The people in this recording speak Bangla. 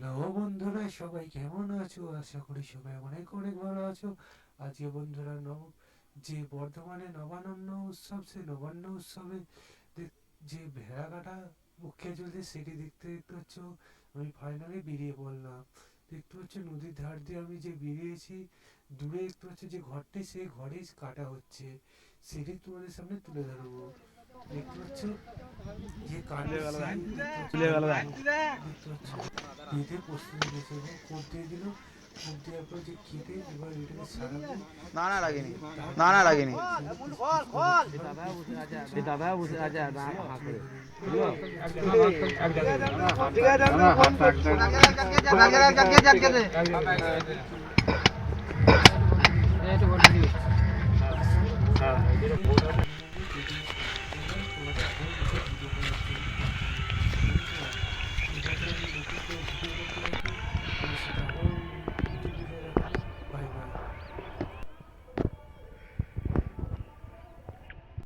হ্যালো বন্ধুরা, সবাই কেমন আছো? আশা করি সবাই অনেক অনেক ভালো আছো। আজকে বন্ধুরা যে বর্ধমানে নবান্ন উৎসব, সেই নবান্ন উৎসবে যে ভেড়া কাটা মুখ্য চলছে সেটি দেখতে দেখতে হচ্ছে আমি ফাইনালি বেরিয়ে পড়লাম। দেখতে হচ্ছে নদীর ধার দিয়ে আমি যে বেরিয়েছি, দূরে দেখতে হচ্ছে যে ঘরটি, সেই ঘরেই কাটা হচ্ছে, সেটি তোমাদের সামনে তুলে ধরবো। দেখতে পাচ্ছ যে কাঠের সিঁড়ি দেখতে পাচ্ছ বেঁধে প্রস্তুতি নিয়েছে এবং কোপ দিয়ে দিল। কোপ দেওয়ার পর যে কেটে এবার এটাকে সারাবো। না না লাগেনি, সারিয়ে না না তারপরে লাগেনি। দাদা বসে আছে হাঁ করে